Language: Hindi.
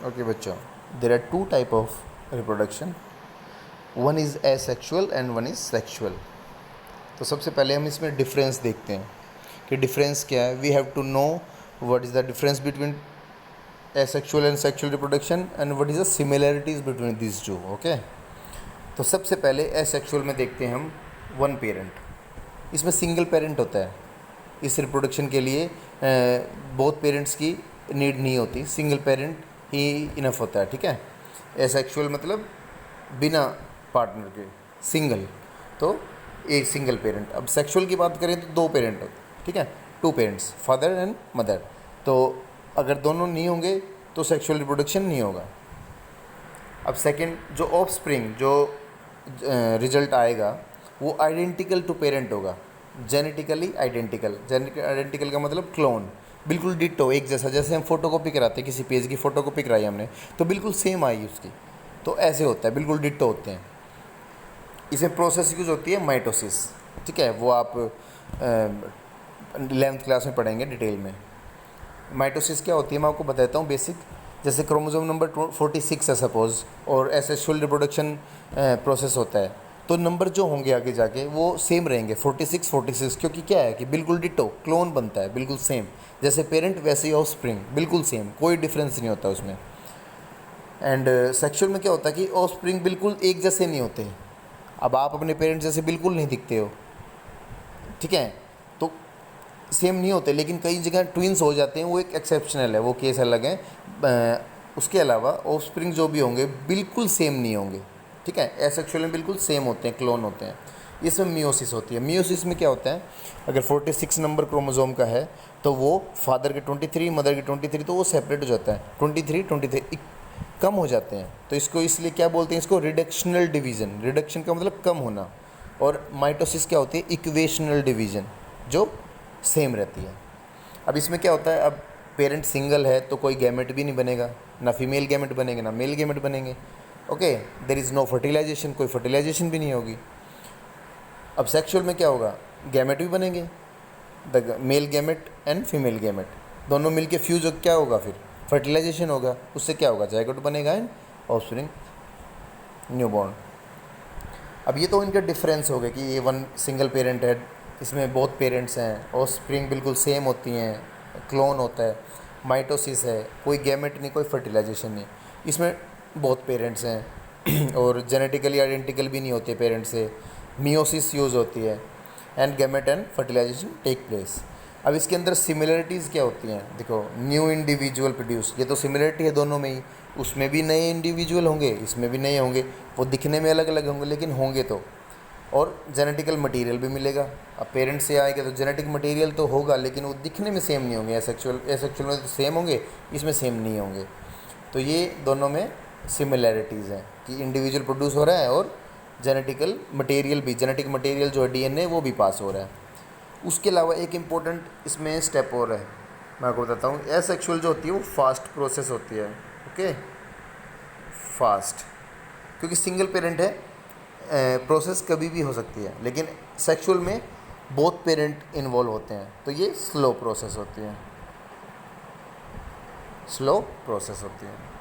ओके बच्चों, there are two type of reproduction, one is asexual and one is sexual. तो सबसे पहले हम इसमें डिफरेंस देखते हैं कि डिफरेंस क्या है। We have to know what is the difference between asexual and sexual reproduction and what is the similarities between this two. Okay, तो सबसे पहले एसेक्सुअल में देखते हैं हम वन पेरेंट। इसमें सिंगल पेरेंट होता है। इस रिप्रोडक्शन के लिए बोथ पेरेंट्स की नीड नहीं होती, सिंगल पेरेंट ही इनफ होता है। ठीक है, एसेक्सुअल मतलब बिना पार्टनर के, सिंगल, तो एक सिंगल पेरेंट। अब सेक्सुअल की बात करें तो दो पेरेंट होते हैं। ठीक है, two parents, father and mother. तो अगर दोनों नहीं होंगे तो सेक्सुअल रिप्रोडक्शन नहीं होगा। अब सेकंड, जो ऑफ स्प्रिंग जो रिजल्ट आएगा वो आइडेंटिकल टू पेरेंट होगा, जेनेटिकली आइडेंटिकल। जेनेटिकल आइडेंटिकल का मतलब क्लोन, बिल्कुल डिट्टो, एक जैसा। जैसे हम फोटोकॉपी कराते हैं, किसी पेज की फ़ोटोकॉपी कराई हमने तो बिल्कुल सेम आई उसकी, तो ऐसे होता है, बिल्कुल डिट्टो होते हैं। इसमें प्रोसेस यूज होती है माइटोसिस। ठीक है, वो आप 11th क्लास में पढ़ेंगे डिटेल में। माइटोसिस क्या होती है मैं आपको बताता हूँ बेसिक। जैसे क्रोमोसोम नंबर 46 है सपोज़, और एसेक्सुअल रिप्रोडक्शन प्रोसेस होता है, तो नंबर जो होंगे आगे जाके वो सेम रहेंगे, 46 क्योंकि क्या है कि बिल्कुल डिट्टो क्लोन बनता है, बिल्कुल सेम। जैसे पेरेंट वैसे ही ऑफस्प्रिंग, बिल्कुल सेम, कोई डिफरेंस नहीं होता उसमें। एंड सेक्सुअल में क्या होता है कि ऑफस्प्रिंग बिल्कुल एक जैसे नहीं होते। अब आप अपने पेरेंट्स जैसे बिल्कुल नहीं दिखते हो, ठीक है, तो सेम नहीं होते, लेकिन कई जगह ट्विंस हो जाते हैं, वो एक एक्सेप्शनल है, वो केस अलग है। उसके अलावा ऑफस्प्रिंग जो भी होंगे बिल्कुल सेम नहीं होंगे। ठीक है, एसेक्सुअल में बिल्कुल सेम होते हैं, क्लोन होते हैं। इसमें मियोसिस होती है। मियोसिस में क्या होता है, अगर 46 नंबर क्रोमोसोम का है तो वो फादर के 23, मदर के 23, तो वो सेपरेट हो जाता है, 23 कम हो जाते हैं। तो इसको इसलिए क्या बोलते हैं, इसको रिडक्शनल डिवीज़न। रिडक्शन का मतलब कम होना, और माइटोसिस क्या होती है, इक्वेशनल डिवीज़न, जो सेम रहती है। अब इसमें क्या होता है, अब पेरेंट सिंगल है तो कोई गैमेट भी नहीं बनेगा, ना फीमेल गैमेट बनेंगे ना मेल गैमेट बनेंगे। Okay, there is no fertilisation, कोई फर्टिलाइजेशन भी नहीं होगी। अब सेक्सुअल में क्या होगा, गैमेट भी बनेंगे, the male gamete and female gamete दोनों मिलके फ्यूज क्या होगा, फिर फर्टिलाइजेशन होगा। उससे क्या होगा, जायगोट बनेगा एंड ऑफस्प्रिंग, न्यूबॉर्न। अब ये तो इनके डिफरेंस हो गए कि ये वन सिंगल पेरेंट है, इसमें बहुत पेरेंट्स हैं, ऑफस्प्रिंग बिल्कुल सेम होती हैं, क्लोन होता है, माइटोसिस है, कोई गैमेट नहीं, कोई फर्टिलाइजेशन नहीं। इसमें बहुत पेरेंट्स हैं और जेनेटिकली आइडेंटिकल भी नहीं होते पेरेंट्स से, मियोसिस यूज़ होती है, and gamete and fertilisation take place. अब इसके अंदर सिमिलरिटीज़ क्या होती हैं, देखो, न्यू इंडिविजुअल प्रोड्यूस, ये तो सिमिलरिटी है दोनों में ही। उसमें भी नए इंडिविजुअल होंगे, इसमें भी नए होंगे, वो दिखने में अलग अलग होंगे लेकिन होंगे तो। और जेनेटिकल मटेरियल भी मिलेगा। अब पेरेंट्स से आएगा तो जेनेटिक मटेरियल तो होगा, लेकिन वो दिखने में सेम नहीं होंगे। एसेक्सुअल में तो सेम होंगे, इसमें सेम नहीं होंगे। तो ये दोनों में सिमिलैरिटीज़ हैं कि इंडिविजुअल प्रोड्यूस हो रहा है, और जेनेटिकल मटेरियल भी, जेनेटिक मटेरियल जो है डीएनए, वो भी पास हो रहा है। उसके अलावा एक इम्पोर्टेंट इसमें स्टेप और है, मैं आपको बताता हूँ। एसेक्सुअल जो होती है वो फास्ट प्रोसेस होती है। ओके, फास्ट, क्योंकि सिंगल पेरेंट है, प्रोसेस कभी भी हो सकती है। लेकिन सेक्सुअल में बोथ पेरेंट इन्वॉल्व होते हैं, तो ये स्लो प्रोसेस होती है, स्लो प्रोसेस होती है।